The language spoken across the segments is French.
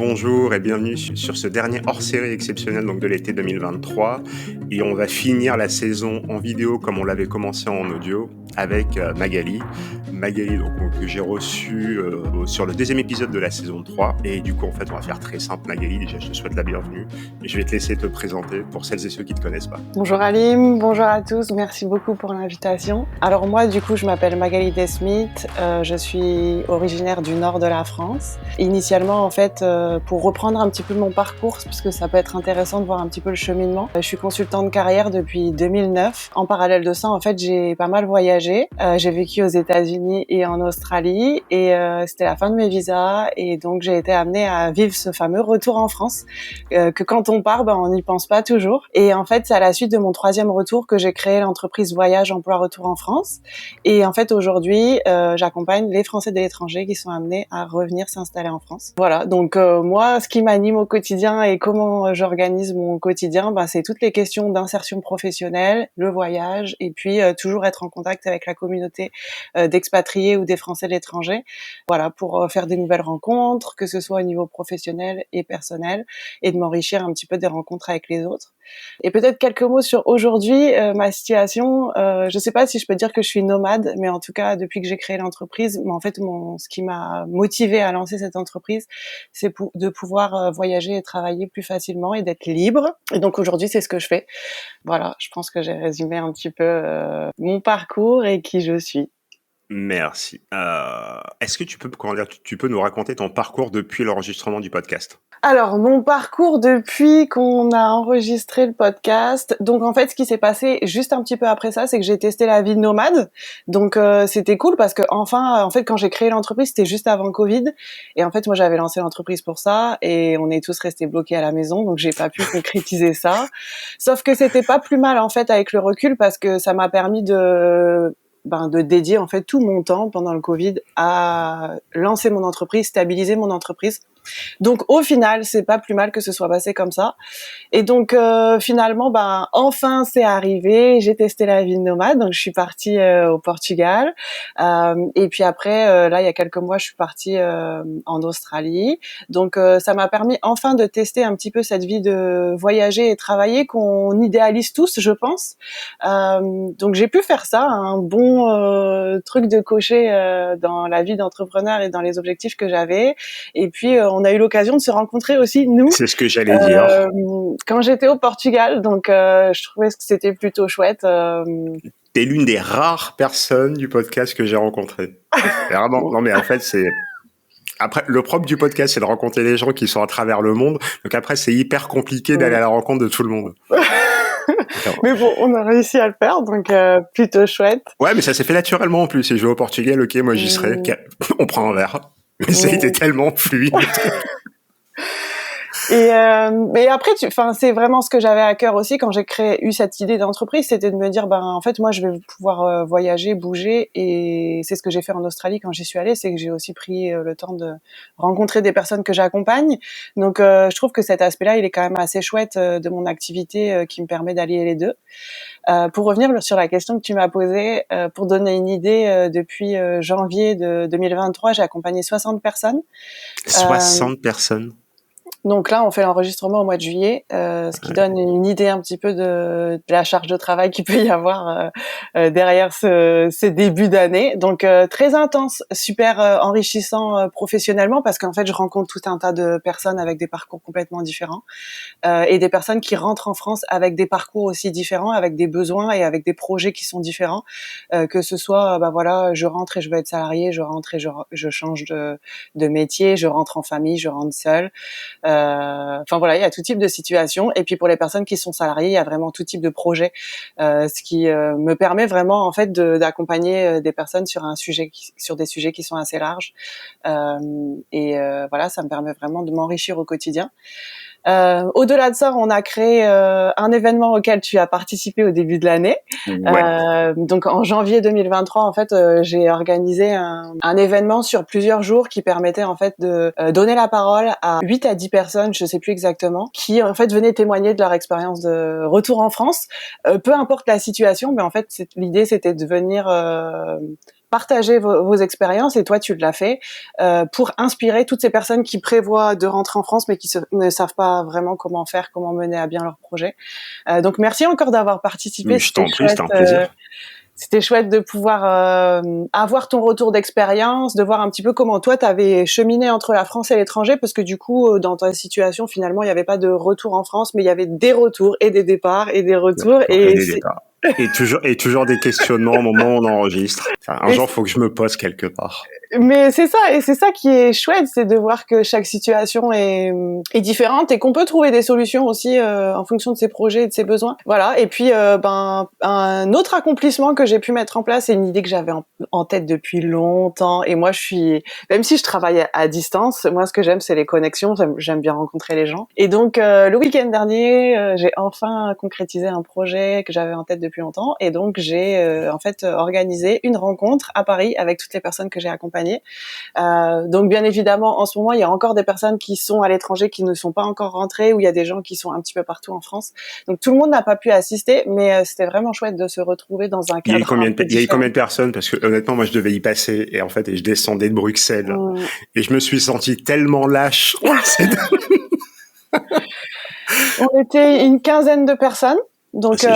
Bonjour et bienvenue sur ce dernier hors-série exceptionnel donc de l'été 2023. Et on va finir la saison en vidéo comme on l'avait commencé en audio avec Magali. Magali donc, que j'ai reçue sur le deuxième épisode de la saison 3. Et du coup, en fait, on va faire très simple. Magali, déjà, je te souhaite la bienvenue. Et je vais te laisser te présenter pour celles et ceux qui ne te connaissent pas. Bonjour Alim, bonjour à tous, merci beaucoup pour l'invitation. Alors moi, du coup, je m'appelle Magali Desmith, je suis originaire du nord de la France. Initialement, en fait, pour reprendre un petit peu mon parcours, parce que ça peut être intéressant de voir un petit peu le cheminement, je suis consultante de carrière depuis 2009. En parallèle de ça, en fait, j'ai pas mal voyagé. J'ai vécu aux États-Unis et en Australie, et c'était la fin de mes visas, et donc j'ai été amenée à vivre ce fameux retour en France, que quand on part, on n'y pense pas toujours. Et en fait, c'est à la suite de mon troisième retour que j'ai créé l'entreprise Voyage Emploi Retour en France. Et en fait, aujourd'hui, j'accompagne les Français de l'étranger qui sont amenés à revenir s'installer en France. Voilà, donc moi, ce qui m'anime au quotidien et comment j'organise mon quotidien, c'est toutes les questions d'insertion professionnelle, le voyage, et puis toujours être en contact avec la communauté d'expatriés ou des Français de l'étranger. Voilà, pour faire des nouvelles rencontres, que ce soit au niveau professionnel et personnel, et de m'enrichir un petit peu des rencontres avec les autres. Et peut-être quelques mots sur aujourd'hui, ma situation. Je sais pas si je peux dire que je suis nomade, mais en tout cas, depuis que j'ai créé l'entreprise, en fait, ce qui m'a motivée à lancer cette entreprise, c'est de pouvoir voyager et travailler plus facilement et d'être libre. Et donc aujourd'hui, c'est ce que je fais. Voilà, je pense que j'ai résumé un petit peu mon parcours et qui je suis. Merci. Est-ce que tu peux nous raconter ton parcours depuis l'enregistrement du podcast ? Alors, mon parcours depuis qu'on a enregistré le podcast. Donc, en fait, ce qui s'est passé juste un petit peu après ça, c'est que j'ai testé la vie de nomade. Donc, c'était cool parce que enfin, en fait, quand j'ai créé l'entreprise, c'était juste avant Covid. Et en fait, moi, j'avais lancé l'entreprise pour ça et on est tous restés bloqués à la maison. Donc, j'ai pas pu concrétiser ça. Sauf que c'était pas plus mal, en fait, avec le recul parce que ça m'a permis de dédier, en fait, tout mon temps pendant le Covid à lancer mon entreprise, stabiliser mon entreprise. Donc au final, c'est pas plus mal que ce soit passé comme ça. Et donc finalement, enfin c'est arrivé. J'ai testé la vie de nomade, donc je suis partie au Portugal. Et puis après, là il y a quelques mois, je suis partie en Australie. Donc ça m'a permis enfin de tester un petit peu cette vie de voyager et travailler qu'on idéalise tous, je pense. Donc j'ai pu faire ça, un bon truc de cocher dans la vie d'entrepreneur et dans les objectifs que j'avais. Et puis on a eu l'occasion de se rencontrer aussi, nous. C'est ce que j'allais dire. Quand j'étais au Portugal, donc je trouvais que c'était plutôt chouette. T'es l'une des rares personnes du podcast que j'ai rencontrées. Vraiment, non mais en fait, c'est... Après, le propre du podcast, c'est de rencontrer les gens qui sont à travers le monde. Donc après, c'est hyper compliqué d'aller à la rencontre de tout le monde. Mais bon, on a réussi à le faire, donc plutôt chouette. Ouais, mais ça s'est fait naturellement en plus. Si je vais au Portugal, ok, moi j'y serai. On prend un verre. Mais ça a été tellement fluide. Et après, c'est vraiment ce que j'avais à cœur aussi quand j'ai eu cette idée d'entreprise, c'était de me dire, en fait, moi, je vais pouvoir voyager, bouger, et c'est ce que j'ai fait en Australie quand j'y suis allée, c'est que j'ai aussi pris le temps de rencontrer des personnes que j'accompagne. Donc, je trouve que cet aspect-là, il est quand même assez chouette de mon activité qui me permet d'allier les deux. Pour revenir sur la question que tu m'as posée, pour donner une idée, depuis janvier de 2023, j'ai accompagné 60 personnes. 60 personnes. Donc là, on fait l'enregistrement au mois de juillet, ce qui donne une idée un petit peu de la charge de travail qu'il peut y avoir derrière ces débuts d'année. Donc très intense, super enrichissant professionnellement parce qu'en fait, je rencontre tout un tas de personnes avec des parcours complètement différents et des personnes qui rentrent en France avec des parcours aussi différents, avec des besoins et avec des projets qui sont différents. Que ce soit, je rentre et je veux être salarié, je rentre et je change de métier, je rentre en famille, je rentre seule. Il y a tout type de situations. Et puis pour les personnes qui sont salariées, il y a vraiment tout type de projet, ce qui me permet vraiment en fait d'accompagner des personnes sur des sujets qui sont assez larges. Ça me permet vraiment de m'enrichir au quotidien. Au-delà de ça, on a créé un événement auquel tu as participé au début de l'année. Ouais. Donc en janvier 2023, en fait, j'ai organisé un événement sur plusieurs jours qui permettait en fait de donner la parole à 8 à 10 personnes, je sais plus exactement, qui en fait venaient témoigner de leur expérience de retour en France. Peu importe la situation, mais en fait l'idée c'était de venir partager vos expériences, et toi tu l'as fait, pour inspirer toutes ces personnes qui prévoient de rentrer en France mais qui ne savent pas vraiment comment faire, comment mener à bien leur projet. Donc merci encore d'avoir participé. Mais je t'en prie, c'était un plaisir. C'était chouette de pouvoir avoir ton retour d'expérience, de voir un petit peu comment toi t'avais cheminé entre la France et l'étranger, parce que du coup dans ta situation finalement il n'y avait pas de retour en France, mais il y avait des retours et des départs et des retours et des départs. Et toujours des questionnements au moment où on enregistre. Enfin, un jour, faut que je me pose quelque part. Mais c'est ça, et c'est ça qui est chouette, c'est de voir que chaque situation est différente et qu'on peut trouver des solutions aussi en fonction de ses projets et de ses besoins. Voilà. Et puis un autre accomplissement que j'ai pu mettre en place, c'est une idée que j'avais en tête depuis longtemps. Et moi, même si je travaille à distance, moi ce que j'aime c'est les connexions. J'aime bien rencontrer les gens. Et donc le week-end dernier, j'ai enfin concrétisé un projet que j'avais en tête depuis longtemps. Et donc j'ai en fait organisé une rencontre à Paris avec toutes les personnes que j'ai accompagnées. Donc bien évidemment en ce moment il y a encore des personnes qui sont à l'étranger qui ne sont pas encore rentrées, ou il y a des gens qui sont un petit peu partout en France, donc tout le monde n'a pas pu assister, mais c'était vraiment chouette de se retrouver dans un cadre. Il y a eu combien de personnes? Parce que honnêtement moi je devais y passer, et en fait je descendais de Bruxelles et je me suis senti tellement lâche. On était une quinzaine de personnes. Donc il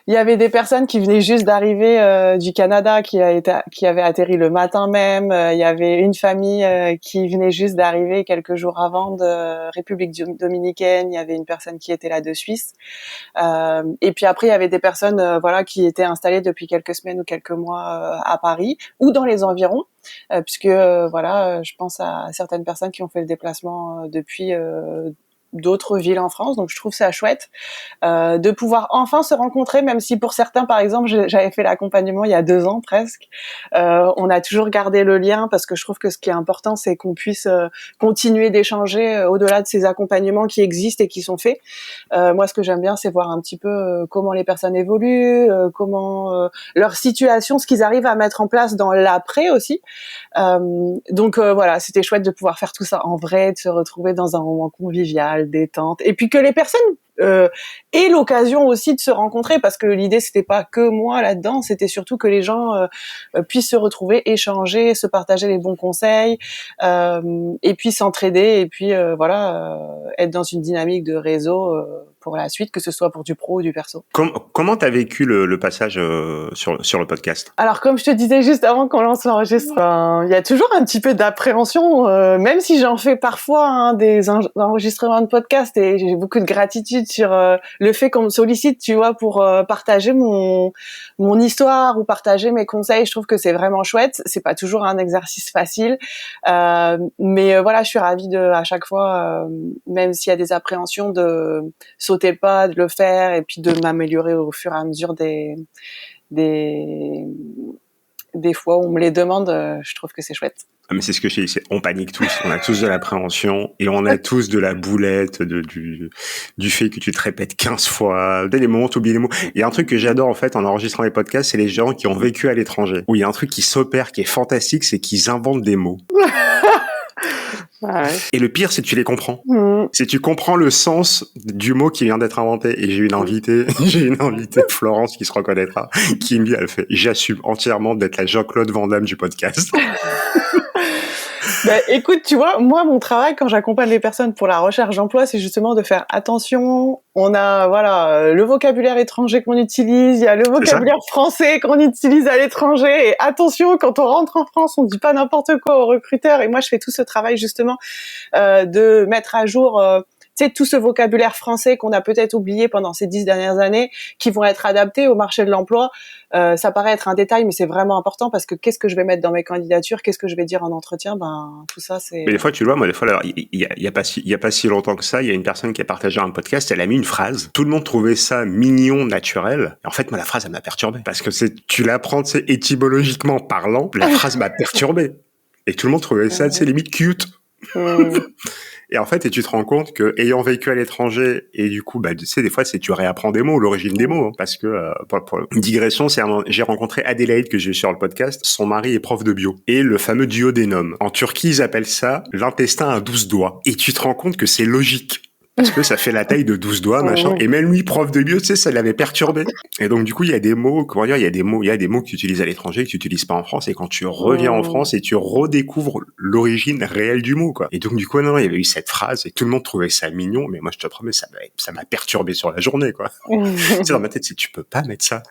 y avait des personnes qui venaient juste d'arriver du Canada, qui avaient atterri le matin même. Il y avait une famille qui venait juste d'arriver quelques jours avant de République dominicaine. Il y avait une personne qui était là de Suisse. Et puis après il y avait des personnes qui étaient installées depuis quelques semaines ou quelques mois à Paris ou dans les environs. Puisque je pense à certaines personnes qui ont fait le déplacement depuis d'autres villes en France, donc je trouve ça chouette de pouvoir enfin se rencontrer, même si pour certains, par exemple, j'avais fait l'accompagnement il y a 2 ans presque. On a toujours gardé le lien, parce que je trouve que ce qui est important, c'est qu'on puisse continuer d'échanger au-delà de ces accompagnements qui existent et qui sont faits. Moi, ce que j'aime bien, c'est voir un petit peu comment les personnes évoluent, comment leur situation, ce qu'ils arrivent à mettre en place dans l'après aussi. Donc voilà, c'était chouette de pouvoir faire tout ça en vrai, de se retrouver dans un moment convivial, détente, et puis que les personnes aient l'occasion aussi de se rencontrer, parce que l'idée c'était pas que moi là-dedans, c'était surtout que les gens puissent se retrouver, échanger, se partager les bons conseils, et puis s'entraider, et puis être dans une dynamique de réseau pour la suite, que ce soit pour du pro ou du perso. Comment t'as vécu le passage sur le podcast? Alors comme je te disais juste avant qu'on lance l'enregistrement, il y a toujours un petit peu d'appréhension, même si j'en fais parfois des enregistrements de podcast, et j'ai beaucoup de gratitude sur le fait qu'on me sollicite, tu vois, pour partager mon histoire ou partager mes conseils. Je trouve que c'est vraiment chouette. C'est pas toujours un exercice facile, mais je suis ravie à chaque fois, même s'il y a des appréhensions, de sauter le pas, de le faire, et puis de m'améliorer au fur et à mesure des fois où on me les demande. Je trouve que c'est chouette. Mais c'est ce que je dis, on panique tous, on a tous de l'appréhension, et on a tous de la boulette du fait que tu te répètes 15 fois, dès les moments où tu oublies les mots. Il y a un truc que j'adore en fait en enregistrant les podcasts, c'est les gens qui ont vécu à l'étranger, où il y a un truc qui s'opère, qui est fantastique, c'est qu'ils inventent des mots. Ouais. Et le pire, c'est que tu les comprends. C'est que tu comprends le sens du mot qui vient d'être inventé. Et j'ai une invitée, Florence, qui se reconnaîtra, qui me dit, elle fait, j'assume entièrement d'être la Jean-Claude Van Damme du podcast. Écoute, tu vois, moi, mon travail quand j'accompagne les personnes pour la recherche d'emploi, c'est justement de faire attention. On a, le vocabulaire étranger qu'on utilise, il y a le vocabulaire français qu'on utilise à l'étranger. Et attention, quand on rentre en France, on dit pas n'importe quoi aux recruteurs. Et moi, je fais tout ce travail justement de mettre à jour tout ce vocabulaire français qu'on a peut-être oublié pendant ces 10 dernières années, qui vont être adaptés au marché de l'emploi. Ça paraît être un détail, mais c'est vraiment important, parce que qu'est-ce que je vais mettre dans mes candidatures, qu'est-ce que je vais dire en entretien, tout ça, c'est... Mais des fois, tu le vois, moi, des fois, il y a pas si longtemps que ça, il y a une personne qui a partagé un podcast, elle a mis une phrase. Tout le monde trouvait ça mignon, naturel. Et en fait, moi, la phrase, elle m'a perturbé. Parce que tu l'apprends, étymologiquement parlant, la phrase m'a perturbé. Et tout le monde trouvait ça, limite cute. Et en fait, tu te rends compte que, ayant vécu à l'étranger, et du coup, tu sais, des fois, tu réapprends des mots, l'origine des mots, hein, parce que, pour une digression, j'ai rencontré Adélaïde, que j'ai eu sur le podcast. Son mari est prof de bio. Et le fameux duodénum. En Turquie, ils appellent ça l'intestin à 12 doigts. Et tu te rends compte que c'est logique. Parce que ça fait la taille de 12 doigts, machin. Et même lui, prof de bio, tu sais, ça l'avait perturbé. Et donc, du coup, il y a des mots, comment dire, il y a des mots que tu utilises à l'étranger, que tu utilises pas en France. Et quand tu reviens en France et tu redécouvres l'origine réelle du mot, quoi. Et donc, du coup, non, il y avait eu cette phrase et tout le monde trouvait ça mignon. Mais moi, je te promets, ça m'a perturbé sur la journée, quoi. C'est dans ma tête, c'est tu peux pas mettre ça.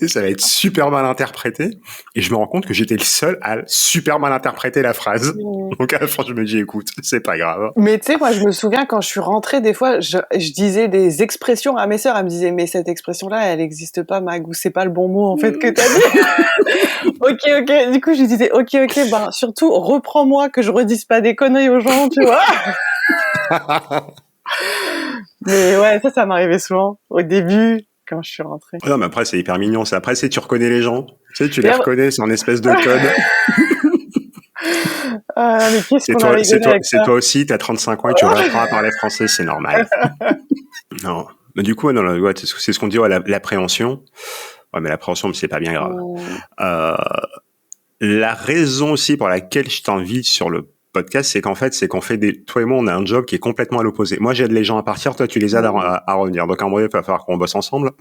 Ça va être super mal interprété. Et je me rends compte que j'étais le seul à super mal interpréter la phrase. Donc à la fin, je me dis, écoute, c'est pas grave. Mais tu sais, moi, je me souviens quand je suis rentrée, des fois, je disais des expressions à mes sœurs. Elles me disaient, mais cette expression-là, elle n'existe pas, Mag, ou c'est pas le bon mot, en fait, que t'as dit. Ok. Du coup, je disais, ok, ben, surtout, reprends-moi, que je redise pas des conneries aux gens, tu vois. Mais ouais, ça m'arrivait souvent, au début, quand je suis rentrée. Non, mais après, c'est hyper mignon. Après, tu reconnais les gens. Tu sais, tu les reconnais, c'est en espèce de code. Mais qu'est-ce qu'on a rigolé avec ça. C'est toi aussi, t'as 35 ans et tu réapprends à parler français, c'est normal. Non. Mais du coup, non, ouais, c'est ce qu'on dit, ouais, l'appréhension. Ouais, mais l'appréhension, c'est pas bien grave. La raison aussi pour laquelle je t'invite sur le podcast, c'est qu'on fait toi et moi, on a un job qui est complètement à l'opposé. Moi, j'aide les gens à partir, toi, tu les aides à revenir. Donc, à un moment donné, il va falloir qu'on bosse ensemble.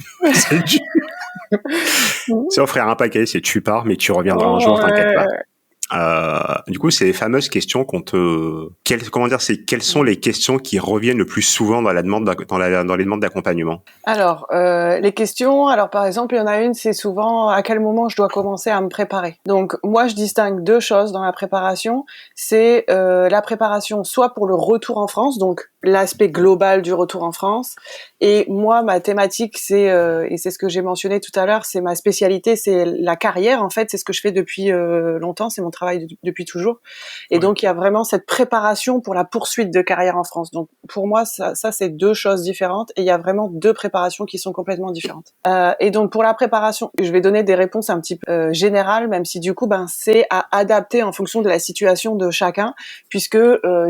C'est offrir un paquet, c'est tu pars, mais tu reviendras un jour, t'inquiète pas. Du coup, c'est les fameuses questions quelles sont les questions qui reviennent le plus souvent dans les demandes d'accompagnement? Alors, les questions, par exemple, il y en a une, c'est souvent à quel moment je dois commencer à me préparer. Donc, moi, je distingue deux choses dans la préparation. C'est la préparation soit pour le retour en France, donc l'aspect global du retour en France. Et moi, ma thématique, et c'est ce que j'ai mentionné tout à l'heure, c'est ma spécialité, c'est la carrière. En fait, c'est ce que je fais depuis longtemps, c'est mon travail depuis toujours. Et donc, il y a vraiment cette préparation pour la poursuite de carrière en France. Donc, pour moi, ça c'est deux choses différentes. Et il y a vraiment deux préparations qui sont complètement différentes. Et donc, pour la préparation, je vais donner des réponses un petit peu générales, même si du coup, c'est à adapter en fonction de la situation de chacun. Puisque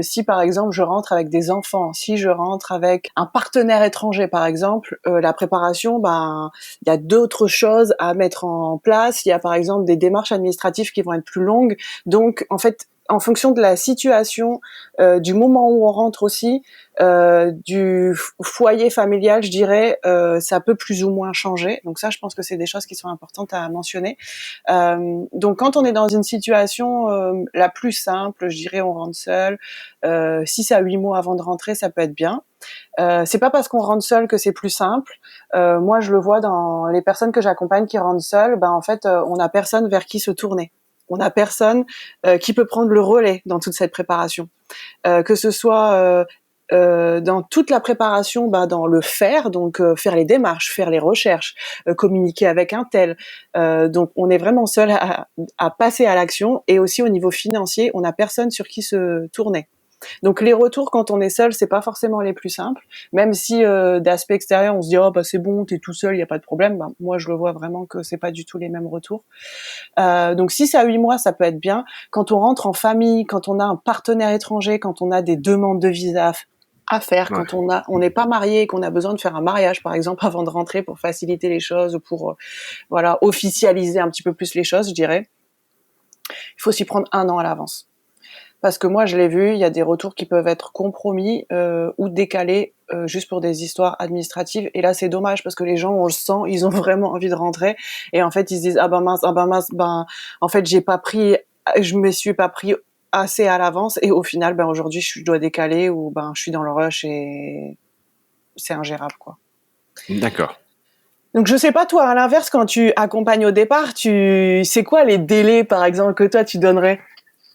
si, par exemple, je rentre avec des enfants, si je rentre avec un partenaire étranger, par exemple, la préparation, il y a d'autres choses à mettre en place. Il y a, par exemple, des démarches administratives qui vont être plus longues. Donc, en fait, en fonction de la situation, du moment où on rentre aussi, du foyer familial, je dirais, ça peut plus ou moins changer. Donc ça, je pense que c'est des choses qui sont importantes à mentionner. Donc quand on est dans une situation la plus simple, je dirais, on rentre seul, 6 à 8 mois avant de rentrer, ça peut être bien. C'est pas parce qu'on rentre seul que c'est plus simple. Moi, je le vois dans les personnes que j'accompagne qui rentrent seules. En fait, on n'a personne vers qui se tourner. On n'a personne qui peut prendre le relais dans toute cette préparation. Que ce soit dans toute la préparation, dans le faire, donc faire les démarches, faire les recherches, communiquer avec un tel. Donc on est vraiment seul à passer à l'action, et aussi au niveau financier, on n'a personne sur qui se tourner. Donc les retours quand on est seul, c'est pas forcément les plus simples, même si d'aspect extérieur on se dit c'est bon, t'es tout seul, y a pas de problème. Moi je le vois vraiment que c'est pas du tout les mêmes retours. Donc 6 à 8 mois, ça peut être bien. Quand on rentre en famille, quand on a un partenaire étranger, quand on a des demandes de visa à faire, quand on n'est pas marié, qu'on a besoin de faire un mariage par exemple avant de rentrer pour faciliter les choses, ou pour officialiser un petit peu plus les choses, je dirais. Il faut s'y prendre 1 an à l'avance. Parce que moi, je l'ai vu, il y a des retours qui peuvent être compromis ou décalés juste pour des histoires administratives. Et là, c'est dommage parce que les gens, on le sent, ils ont vraiment envie de rentrer. Et en fait, ils se disent mince, en fait, je me suis pas pris assez à l'avance. Et au final, aujourd'hui, je dois décaler, ou je suis dans le rush et c'est ingérable, quoi. D'accord. Donc je sais pas, toi, à l'inverse, quand tu accompagnes au départ, c'est quoi les délais, par exemple, que toi tu donnerais?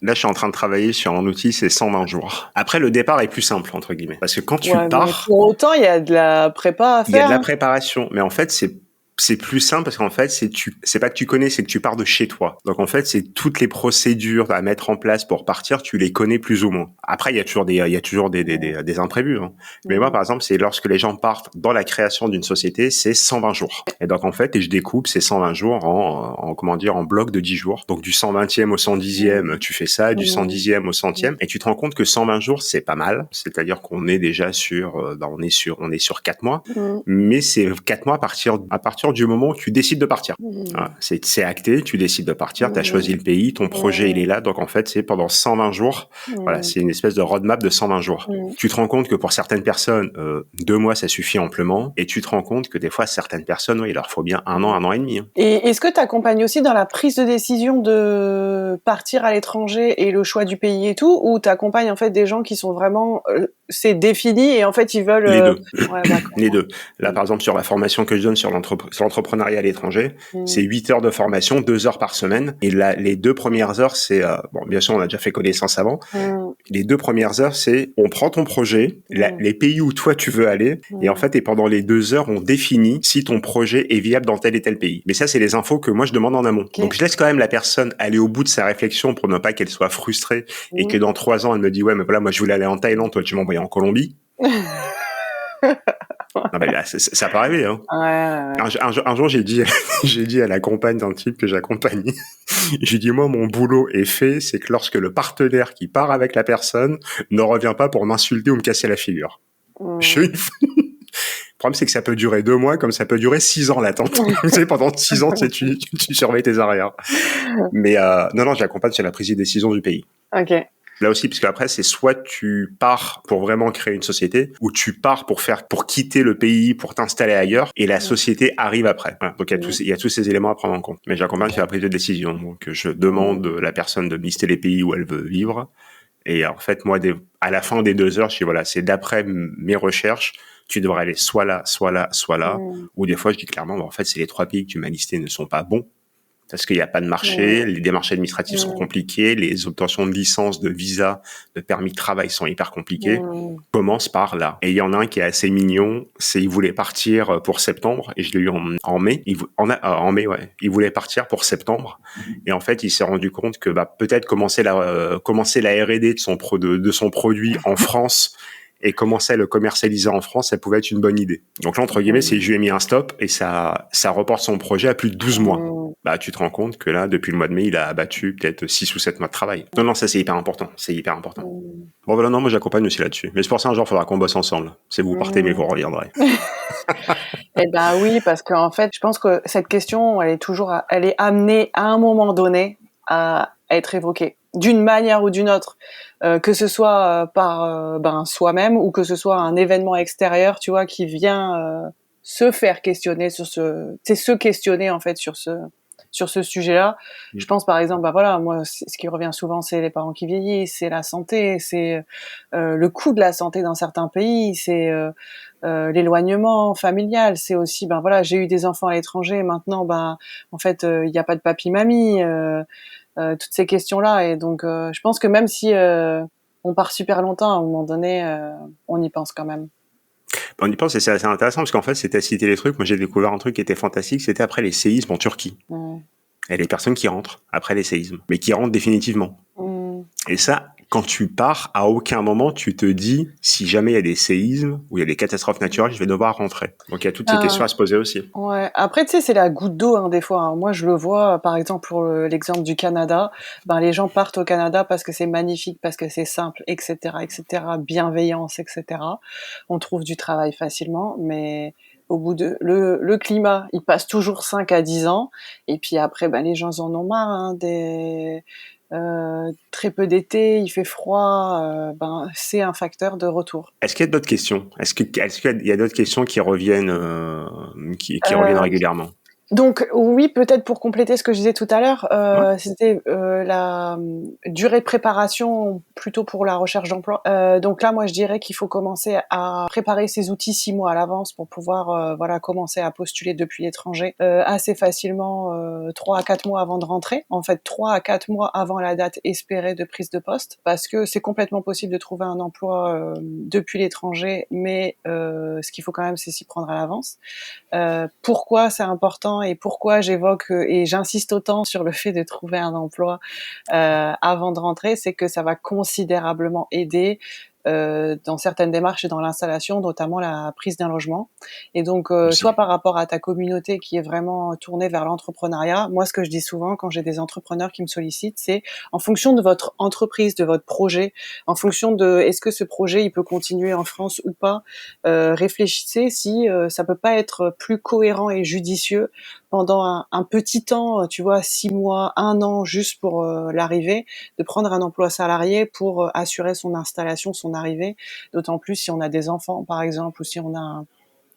Là, je suis en train de travailler sur un outil, c'est 120 jours. Après, le départ est plus simple, entre guillemets. Parce que quand tu pars... Pour autant, il y a de la prépa à faire. Il y a de la préparation. Mais en fait, c'est plus simple parce qu'en fait, c'est pas que tu connais, c'est que tu pars de chez toi. Donc en fait, c'est toutes les procédures à mettre en place pour partir, tu les connais plus ou moins. Après, il y a toujours des imprévus. Hein. Mais moi, par exemple, c'est lorsque les gens partent dans la création d'une société, c'est 120 jours. Et donc en fait, je découpe ces 120 jours en bloc de 10 jours. Donc du 120e au 110e, tu fais ça, du 110e au 100e, et tu te rends compte que 120 jours, c'est pas mal. C'est-à-dire qu'on est déjà on est sur 4 mois. Mais c'est 4 mois à partir partir du moment où tu décides de partir. Mmh. Voilà, c'est acté, tu décides de partir, tu as choisi le pays, ton projet il est là, donc en fait c'est pendant 120 jours, voilà, c'est une espèce de roadmap de 120 jours. Tu te rends compte que pour certaines personnes, 2 mois ça suffit amplement, et tu te rends compte que des fois certaines personnes, ouais, il leur faut bien un an et demi. Hein. Et est-ce que tu accompagnes aussi dans la prise de décision de partir à l'étranger et le choix du pays et tout, ou tu accompagnes en fait des gens qui sont vraiment, c'est défini et en fait ils veulent... Les deux. Ouais, d'accord. Les deux. Là, par exemple, sur la formation que je donne sur l'entrepreneuriat à l'étranger, c'est 8 heures de formation, 2 heures par semaine. Et là, les 2 premières heures, c'est... bon, bien sûr, on a déjà fait connaissance avant. Les 2 premières heures, c'est on prend ton projet, les pays où toi tu veux aller, et en fait, et pendant les 2 heures, on définit si ton projet est viable dans tel et tel pays. Mais ça, c'est les infos que moi, je demande en amont. Okay. Donc, je laisse quand même la personne aller au bout de sa réflexion pour ne pas qu'elle soit frustrée et que dans 3 ans, elle me dit « Ouais, mais voilà, moi, je voulais aller en Thaïlande, toi, tu m'envoyais en Colombie. » Non, mais là, ça peut arriver, hein. Ouais. Un jour, j'ai dit à la compagne d'un type que j'accompagnais, j'ai dit, moi, mon boulot est fait, c'est que lorsque le partenaire qui part avec la personne ne revient pas pour m'insulter ou me casser la figure. Le problème, c'est que ça peut durer 2 mois, comme ça peut durer 6 ans l'attente. Tu sais, pendant 6 ans, tu surveilles tes arrières. Mais non, j'accompagne sur la prise de décision du pays. Ok. Là aussi, parce qu'après, c'est soit tu pars pour vraiment créer une société, ou tu pars pour quitter le pays, pour t'installer ailleurs, et la société arrive après. Voilà. Donc, il y a tous ces éléments à prendre en compte. Mais j'accompagne sur la prise de décision. Donc, je demande à la personne de lister les pays où elle veut vivre. Et en fait, moi, à la fin des 2 heures, je dis, voilà, c'est d'après mes recherches, tu devrais aller soit là, soit là, soit là. Ou des fois, je dis clairement, en fait, c'est les 3 pays que tu m'as listés ne sont pas bons. Parce qu'il n'y a pas de marché, les démarches administratives sont compliquées, les obtentions de licences, de visa, de permis de travail sont hyper compliquées. Commence par là. Et il y en a un qui est assez mignon, il voulait partir pour septembre, et je l'ai eu en mai. En mai, ouais. Il voulait partir pour septembre, et en fait, il s'est rendu compte que peut-être commencer la R&D de son produit en France et commencer à le commercialiser en France, ça pouvait être une bonne idée. Donc là, entre guillemets, je lui ai mis un stop et ça reporte son projet à plus de 12 mois. Tu te rends compte que là, depuis le mois de mai, il a abattu peut-être 6 ou 7 mois de travail. Non, ça, c'est hyper important. C'est hyper important. Bon, voilà, non, moi, j'accompagne aussi là-dessus. Mais c'est pour ça, un jour, il faudra qu'on bosse ensemble. C'est vous partez, mais vous reviendrez. Eh ben oui, parce qu'en fait, je pense que cette question, elle est amenée à un moment donné à être évoquée d'une manière ou d'une autre, que ce soit par soi-même ou que ce soit un événement extérieur, tu vois, qui vient se faire questionner se questionner en fait sur ce sujet-là. Je pense par exemple, moi, ce qui revient souvent, c'est les parents qui vieillissent, c'est la santé, c'est le coût de la santé dans certains pays, c'est l'éloignement familial, c'est aussi, j'ai eu des enfants à l'étranger, maintenant, en fait, il n'y a pas de papy-mamie, toutes ces questions-là, et donc je pense que même si on part super longtemps, à un moment donné, on y pense quand même. On y pense et c'est assez intéressant parce qu'en fait, c'était à citer les trucs. Moi, j'ai découvert un truc qui était fantastique. C'était après les séismes en Turquie. Et les personnes qui rentrent après les séismes, mais qui rentrent définitivement. Et ça, quand tu pars, à aucun moment tu te dis si jamais il y a des séismes ou il y a des catastrophes naturelles, je vais devoir rentrer. Donc il y a toutes ces questions à se poser aussi. Ouais. Après, tu sais, c'est la goutte d'eau des fois. Moi, je le vois, par exemple, pour l'exemple du Canada. Les gens partent au Canada parce que c'est magnifique, parce que c'est simple, etc., bienveillance, etc. On trouve du travail facilement, mais au bout de le climat, il passe toujours 5 à 10 ans, et puis après, les gens en ont marre, très peu d'été, il fait froid, c'est un facteur de retour. Est-ce qu'il y a d'autres questions ? Est-ce qu'il y a d'autres questions qui reviennent, reviennent régulièrement ? Donc oui, peut-être pour compléter ce que je disais tout à l'heure, c'était la durée de préparation plutôt pour la recherche d'emploi. Donc là, moi, je dirais qu'il faut commencer à préparer ses outils 6 mois à l'avance pour pouvoir commencer à postuler depuis l'étranger assez facilement 3 à 4 mois avant de rentrer. En fait, 3 à 4 mois avant la date espérée de prise de poste, parce que c'est complètement possible de trouver un emploi depuis l'étranger, mais ce qu'il faut quand même, c'est s'y prendre à l'avance. Pourquoi c'est important et pourquoi j'évoque et j'insiste autant sur le fait de trouver un emploi avant de rentrer, c'est que ça va considérablement aider dans certaines démarches et dans l'installation, notamment la prise d'un logement. Et donc, Aussi. toi, par rapport à ta communauté qui est vraiment tournée vers l'entrepreneuriat, moi, ce que je dis souvent quand j'ai des entrepreneurs qui me sollicitent, c'est en fonction de votre entreprise, de votre projet, en fonction de est-ce que ce projet il peut continuer en France ou pas, réfléchissez si ça peut pas être plus cohérent et judicieux pendant un petit temps, tu vois, 6 mois, 1 an, juste pour l'arrivée, de prendre un emploi salarié pour assurer son installation, son arrivée. D'autant plus si on a des enfants, par exemple, ou si on a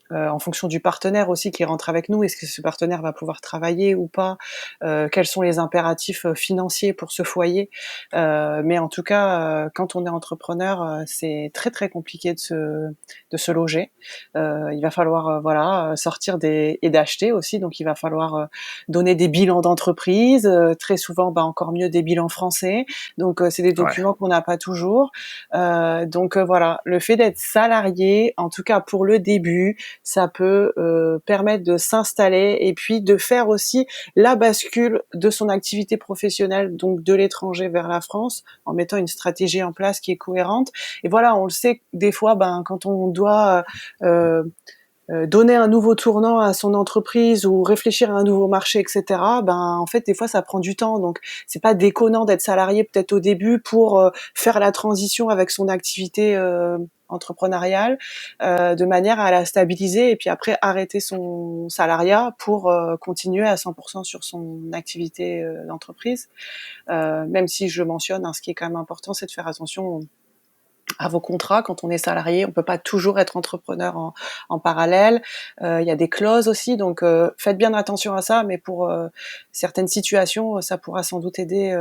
en fonction du partenaire aussi qui rentre avec nous, est-ce que ce partenaire va pouvoir travailler ou pas, quels sont les impératifs financiers pour ce foyer. Mais en tout cas, quand on est entrepreneur, c'est très très compliqué de se loger. Il va falloir voilà sortir et d'acheter aussi, donc il va falloir donner des bilans d'entreprise, très souvent encore mieux des bilans français. Donc c'est des Ouais. documents qu'on n'a pas toujours. Donc voilà, le fait d'être salarié, en tout cas pour le début, ça peut permettre de s'installer et puis de faire aussi la bascule de son activité professionnelle, donc de l'étranger vers la France, en mettant une stratégie en place qui est cohérente. Et voilà, on le sait des fois, quand on doit euh, donner un nouveau tournant à son entreprise ou réfléchir à un nouveau marché, etc. En fait, des fois, ça prend du temps. Donc, c'est pas déconnant d'être salarié peut-être au début pour faire la transition avec son activité entrepreneuriale, de manière à la stabiliser et puis après arrêter son salariat pour continuer à 100% sur son activité d'entreprise. Même si je mentionne, ce qui est quand même important, c'est de faire attention à vos contrats quand on est salarié. On peut pas toujours être entrepreneur en parallèle. Il y a des clauses aussi, donc faites bien attention à ça. Mais pour certaines situations, ça pourra sans doute aider.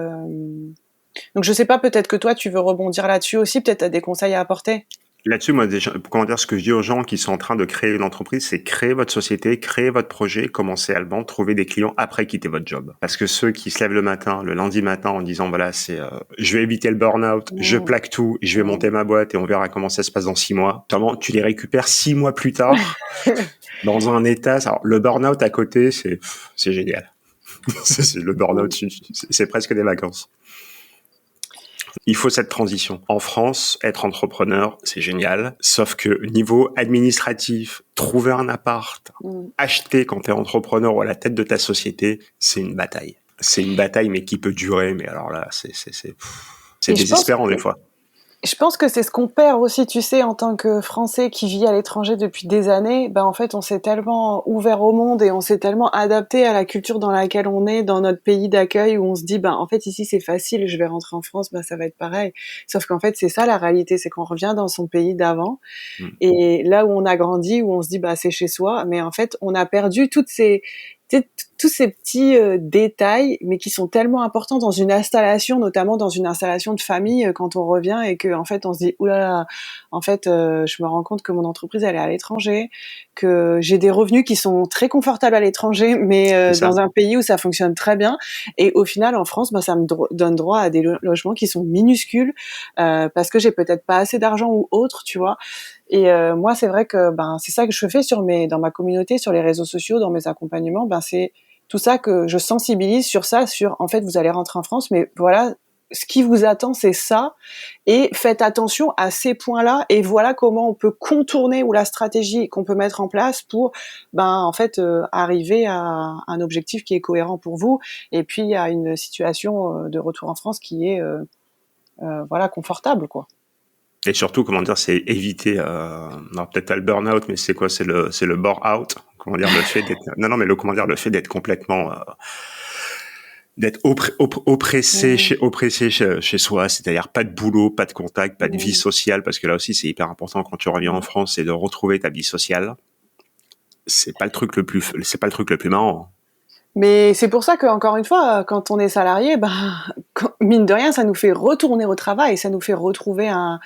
Donc je sais pas, peut-être que toi tu veux rebondir là-dessus aussi. Peut-être t'as des conseils à apporter. Là-dessus, moi, déjà, comment dire, ce que je dis aux gens qui sont en train de créer une entreprise, c'est créer votre société, créer votre projet, commencer à le vendre, trouver des clients après quitter votre job. Parce que ceux qui se lèvent le matin, le lundi matin, en disant, voilà, je vais éviter le burn-out, je Mmh. plaque tout, je vais Mmh. monter ma boîte et on verra comment ça se passe dans 6 mois. Notamment, tu les récupères 6 mois plus tard dans un état. Alors, le burn-out à côté, c'est génial. Le burn-out, c'est presque des vacances. Il faut cette transition. En France, être entrepreneur, c'est génial. Sauf que niveau administratif, trouver un appart, acheter quand t'es entrepreneur ou à la tête de ta société, c'est une bataille. C'est une bataille, mais qui peut durer. Mais alors là, c'est Et je pense désespérant des fois. Je pense que c'est ce qu'on perd aussi, tu sais, en tant que Français qui vit à l'étranger depuis des années. En fait, on s'est tellement ouvert au monde et on s'est tellement adapté à la culture dans laquelle on est, dans notre pays d'accueil, où on se dit, en fait, ici, c'est facile, je vais rentrer en France, ça va être pareil. Sauf qu'en fait, c'est ça la réalité, c'est qu'on revient dans son pays d'avant. Mm. Et là où on a grandi, où on se dit, c'est chez soi, mais en fait, on a perdu tous ces petits détails, mais qui sont tellement importants dans une installation, notamment dans une installation de famille, quand on revient et que en fait on se dit oulala, en fait je me rends compte que mon entreprise elle est à l'étranger, que j'ai des revenus qui sont très confortables à l'étranger, mais C'est ça. dans un pays où ça fonctionne très bien. Et au final en France, ça me donne droit à des logements qui sont minuscules parce que j'ai peut-être pas assez d'argent ou autre, tu vois. Et moi, c'est vrai que c'est ça que je fais dans ma communauté, sur les réseaux sociaux, dans mes accompagnements. C'est tout ça que je sensibilise sur ça, sur en fait, vous allez rentrer en France, mais voilà, ce qui vous attend, c'est ça. Et faites attention à ces points-là. Et voilà comment on peut contourner ou la stratégie qu'on peut mettre en place pour, en fait, arriver à un objectif qui est cohérent pour vous. Et puis à une situation de retour en France qui est, voilà, confortable, quoi. Et surtout, comment dire, c'est éviter, non, peut-être pas le burn-out, mais c'est quoi? C'est le bore-out. Comment dire, le fait d'être, non, mais comment dire, le fait d'être complètement, d'être oppressé chez soi, c'est-à-dire pas de boulot, pas de contact, pas de vie sociale, parce que là aussi c'est hyper important quand tu reviens en France, c'est de retrouver ta vie sociale. C'est pas le truc le plus marrant. Mais c'est pour ça que, encore une fois, quand on est salarié, mine de rien, ça nous fait retourner au travail, ça nous fait retrouver un,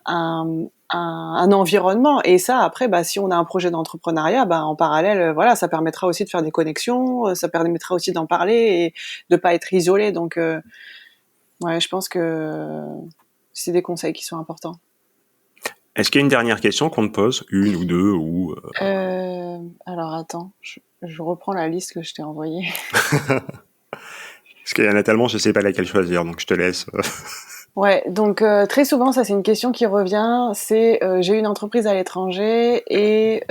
un environnement. Et ça, après, si on a un projet d'entrepreneuriat, en parallèle, voilà, ça permettra aussi de faire des connexions, ça permettra aussi d'en parler et de pas être isolé. Donc, ouais, je pense que c'est des conseils qui sont importants. Est-ce qu'il y a une dernière question qu'on te pose? Une ou deux ou Alors, attends, je reprends la liste que je t'ai envoyée. Parce qu'il y en a tellement, je sais pas laquelle choisir, donc je te laisse. Ouais, donc très souvent, ça c'est une question qui revient, c'est j'ai une entreprise à l'étranger et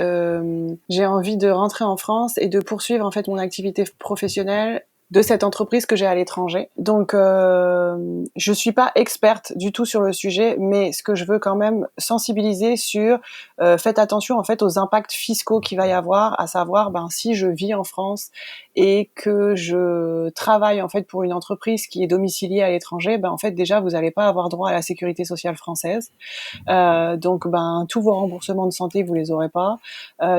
j'ai envie de rentrer en France et de poursuivre en fait mon activité professionnelle de cette entreprise que j'ai à l'étranger. Donc je suis pas experte du tout sur le sujet, mais ce que je veux quand même sensibiliser sur faites attention en fait aux impacts fiscaux qu'il va y avoir, à savoir ben si je vis en France et que je travaille en fait pour une entreprise qui est domiciliée à l'étranger, ben en fait déjà vous n'allez pas avoir droit à la sécurité sociale française. Donc ben tous vos remboursements de santé vous les aurez pas.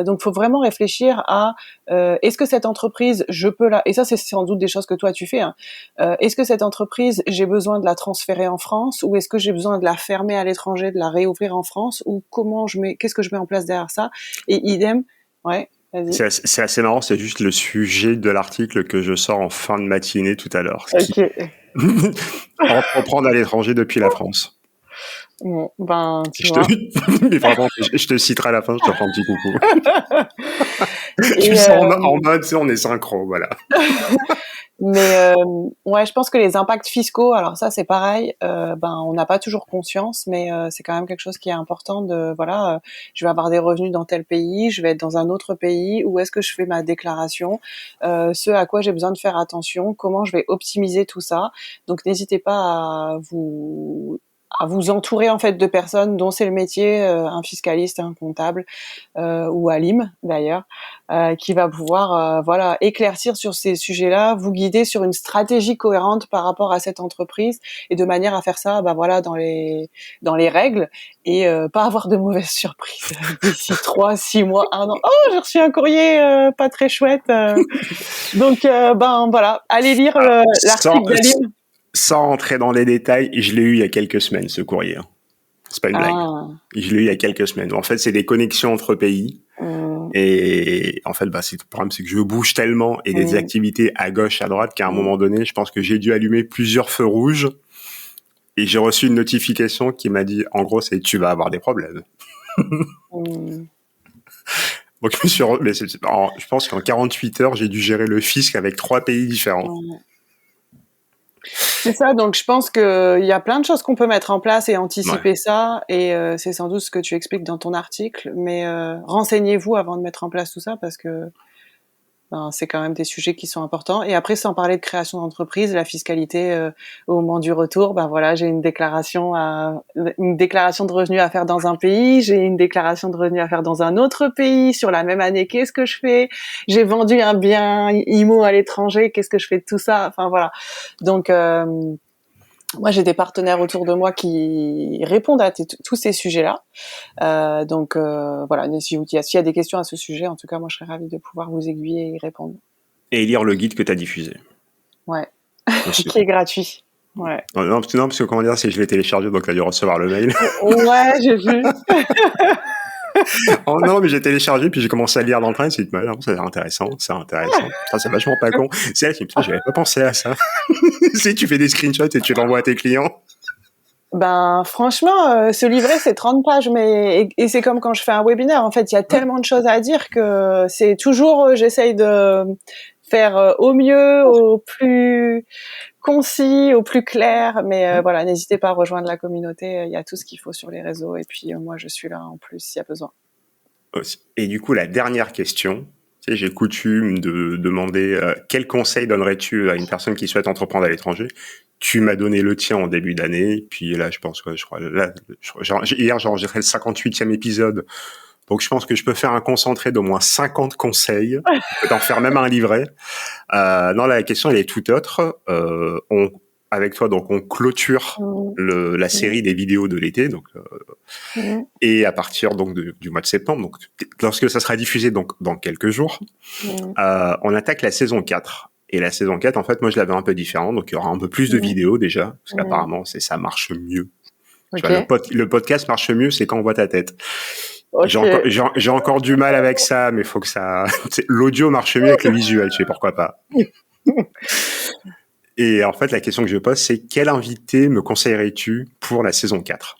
Donc faut vraiment réfléchir à est-ce que cette entreprise je peux la et ça c'est sans doute des choses que toi tu fais. Hein. Est-ce que cette entreprise j'ai besoin de la transférer en France ou est-ce que j'ai besoin de la fermer à l'étranger, de la réouvrir en France ou comment je mets qu'est-ce que je mets en place derrière ça et idem ouais. Vas-y. C'est assez marrant, c'est juste le sujet de l'article que je sors en fin de matinée tout à l'heure. Ok. Entreprendre à l'étranger depuis la France. Bon, ben, tu vois. Mais vraiment, je te citerai à la fin, je te ferai un petit coucou. Et Tu sens en mode, tu sais, on est synchro, voilà. Mais ouais, je pense que les impacts fiscaux, alors ça c'est pareil, ben on n'a pas toujours conscience, mais c'est quand même quelque chose qui est important de voilà, je vais avoir des revenus dans tel pays, je vais être dans un autre pays, où est-ce que je fais ma déclaration, ce à quoi j'ai besoin de faire attention, comment je vais optimiser tout ça. Donc n'hésitez pas à vous entourer en fait de personnes dont c'est le métier, un fiscaliste, un comptable ou Alim d'ailleurs, qui va pouvoir voilà éclaircir sur ces sujets-là, vous guider sur une stratégie cohérente par rapport à cette entreprise et de manière à faire ça, bah voilà dans les règles et pas avoir de mauvaises surprises d'ici 3, 6 mois, 1 an. Oh j'ai reçu un courrier pas très chouette. Donc ben voilà, allez lire l'article d'Alim. Sans rentrer dans les détails, je l'ai eu il y a quelques semaines, ce courrier. C'est pas une blague. Je l'ai eu il y a quelques semaines. En fait, c'est des connexions entre pays. Et en fait, bah, le problème, c'est que je bouge tellement et des activités à gauche, à droite, qu'à un moment donné, je pense que j'ai dû allumer plusieurs feux rouges. Et j'ai reçu une notification qui m'a dit, en gros, c'est tu vas avoir des problèmes. Donc, je pense qu'en 48 heures, j'ai dû gérer le fisc avec 3 pays différents. C'est ça, donc je pense qu'il y a plein de choses qu'on peut mettre en place et anticiper ça, et c'est sans doute ce que tu expliques dans ton article, mais renseignez-vous avant de mettre en place tout ça, parce que c'est quand même des sujets qui sont importants. Et après, sans parler de création d'entreprise, la fiscalité au moment du retour, ben voilà, j'ai une déclaration de revenus à faire dans un pays, j'ai une déclaration de revenus à faire dans un autre pays sur la même année. Qu'est-ce que je fais? J'ai vendu un bien IMO à l'étranger. Qu'est-ce que je fais de tout ça? Enfin voilà. Donc moi, j'ai des partenaires autour de moi qui répondent à tous ces sujets-là. Donc voilà, s'il y a des questions à ce sujet, en tout cas, moi, je serais ravie de pouvoir vous aiguiller et y répondre. Et lire le guide que tu as diffusé. Ouais, qui est gratuit. Ouais. Non, parce que comment dire, c'est que je l'ai téléchargé, donc tu as dû recevoir le mail. Ouais, j'ai vu. Oh non, mais j'ai téléchargé, puis j'ai commencé à lire dans le train, c'est intéressant. Ça, c'est vachement pas con. C'est là qui me dit, j'avais pas pensé à ça. Si tu fais des screenshots et tu l'envoies à tes clients. Ben franchement, ce livret c'est 30 pages, mais et c'est comme quand je fais un webinaire. En fait, il y a tellement de choses à dire que c'est toujours, j'essaye de faire au mieux, au plus concis, au plus clair. Mais voilà, n'hésitez pas à rejoindre la communauté. Il y a tout ce qu'il faut sur les réseaux. Et puis moi, je suis là en plus s'il y a besoin. Et du coup, la dernière question. Tu sais, j'ai coutume de demander quel conseil donnerais-tu à une personne qui souhaite entreprendre à l'étranger. Tu m'as donné le tien en début d'année, puis là, je pense que hier, j'ai enregistré le 58e épisode, donc je pense que je peux faire un concentré d'au moins 50 conseils, je peux t'en faire même un livret. Non, la question, elle est toute autre. Avec toi, donc on clôture la série des vidéos de l'été, donc et à partir donc du mois de septembre, donc lorsque ça sera diffusé donc dans quelques jours, on attaque la saison 4. Et la saison 4, en fait, moi je l'avais un peu différent, donc il y aura un peu plus de vidéos déjà, parce qu'apparemment ça marche mieux. Okay. Tu vois, le podcast marche mieux, c'est quand on voit ta tête. Okay. J'ai encore du mal avec ça, mais faut que ça. L'audio marche mieux avec le visuel, tu sais pourquoi pas. Et en fait, la question que je pose, c'est quel invité me conseillerais-tu pour la saison 4 ?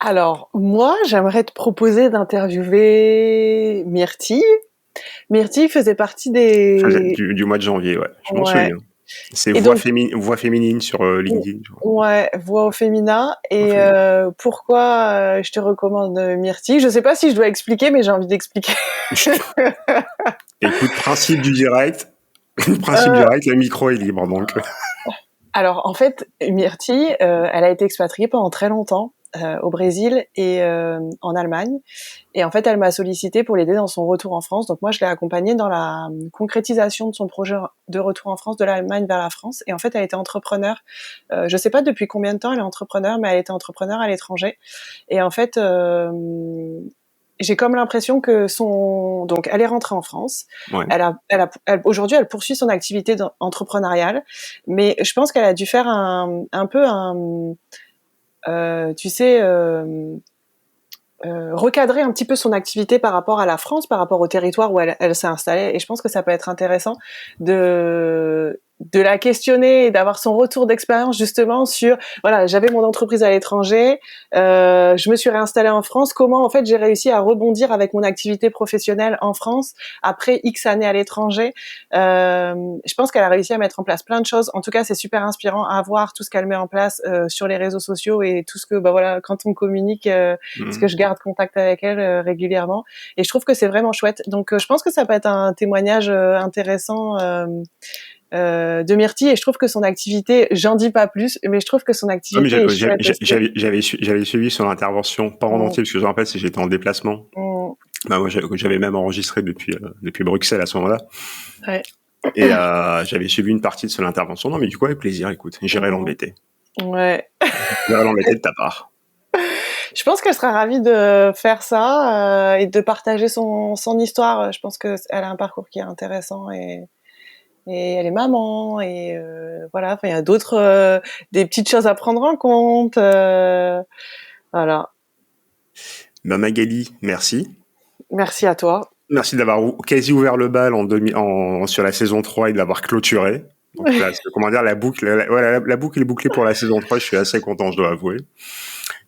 Alors, moi, j'aimerais te proposer d'interviewer Myrtille. Myrtille faisait partie du mois de janvier, ouais. Je m'en souviens. C'est Et voix, donc, voix féminine sur LinkedIn. ouais, voix au féminin. Voix Et féminine. pourquoi je te recommande Myrtille? Je sais pas si je dois expliquer, mais j'ai envie d'expliquer. Écoute, principe du direct. Principe Euh, direct, le micro est libre, donc. alors, en fait, Myrtille, elle a été expatriée pendant très longtemps au Brésil et en Allemagne. Et en fait, elle m'a sollicité pour l'aider dans son retour en France. Donc moi, je l'ai accompagnée dans la concrétisation de son projet de retour en France, de l'Allemagne vers la France. Et en fait, elle était entrepreneur. Je sais pas depuis combien de temps elle est entrepreneur, mais elle était entrepreneur à l'étranger. Et en fait, j'ai comme l'impression que donc elle est rentrée en France. Ouais. Aujourd'hui, elle poursuit son activité entrepreneuriale, mais je pense qu'elle a dû faire un peu tu sais, recadrer un petit peu son activité par rapport à la France, par rapport au territoire où elle s'est installée. Et je pense que ça peut être intéressant de la questionner et d'avoir son retour d'expérience justement sur, voilà, j'avais mon entreprise à l'étranger, je me suis réinstallée en France, comment en fait j'ai réussi à rebondir avec mon activité professionnelle en France après X années à l'étranger. Je pense qu'elle a réussi à mettre en place plein de choses. En tout cas, c'est super inspirant à voir tout ce qu'elle met en place sur les réseaux sociaux et tout ce que, bah voilà, quand on communique, parce que je garde contact avec elle régulièrement. Et je trouve que c'est vraiment chouette. Donc, je pense que ça peut être un témoignage intéressant de Myrtille. Et je trouve que son activité, j'en dis pas plus, mais je trouve que son Non, mais activité est chouette aussi. j'avais suivi son intervention, pas en entier, parce que je me rappelle si j'étais en déplacement. Bah, moi, j'avais même enregistré depuis Bruxelles à ce moment-là. Ouais. Et j'avais suivi une partie de son intervention. Non, mais du coup, avec plaisir, écoute, j'irai l'embêter. Ouais. J'irai l'embêter de ta part. Je pense qu'elle sera ravie de faire ça et de partager son histoire. Je pense qu'elle a un parcours qui est intéressant et elle est maman et voilà. Enfin, il y a d'autres des petites choses à prendre en compte. Voilà. Bah, Magali, merci. Merci à toi. Merci d'avoir quasi ouvert le bal sur la saison 3 et de l'avoir clôturé. Donc là, comment dire, la boucle est bouclée pour la saison 3. Je suis assez content, je dois avouer.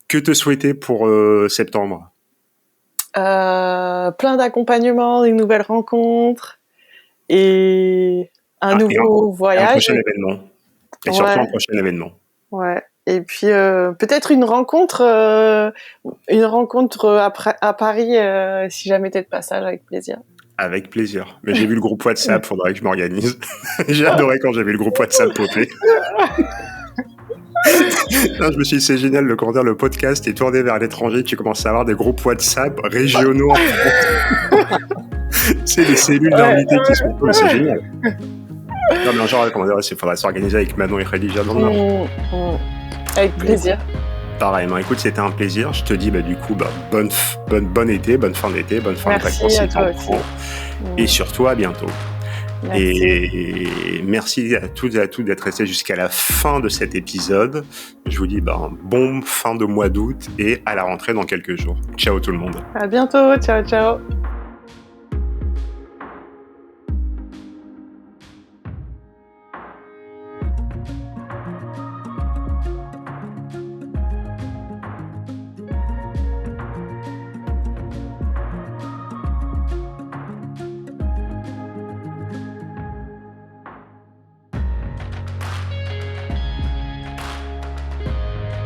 Que te souhaiter pour septembre? Plein d'accompagnements, une nouvelle rencontre et un nouveau voyage. Et un prochain événement. Et surtout un prochain événement. Ouais. Et puis peut-être une rencontre à Paris si jamais t'es de passage, avec plaisir. Avec plaisir. Mais j'ai vu le groupe WhatsApp, faudrait que je m'organise. J'ai adoré quand j'ai vu le groupe WhatsApp popper. Non, je me suis dit, c'est génial, le podcast est tourné vers l'étranger, tu commences à avoir des groupes WhatsApp régionaux en France. C'est des cellules d'invités qui sont cool, c'est génial. Non, mais genre, il faudrait s'organiser avec Manon et Khadija dans le Nord. Avec plaisir. Pareil, écoute, c'était un plaisir. Je te dis, du coup, bon été, bonne fin d'été, bonne fin de vacances si t'en prends. Et surtout, à bientôt. Merci. Et merci à toutes et à tous d'être restés jusqu'à la fin de cet épisode. Je vous dis, bon fin de mois d'août et à la rentrée dans quelques jours. Ciao tout le monde. À bientôt. Ciao, ciao.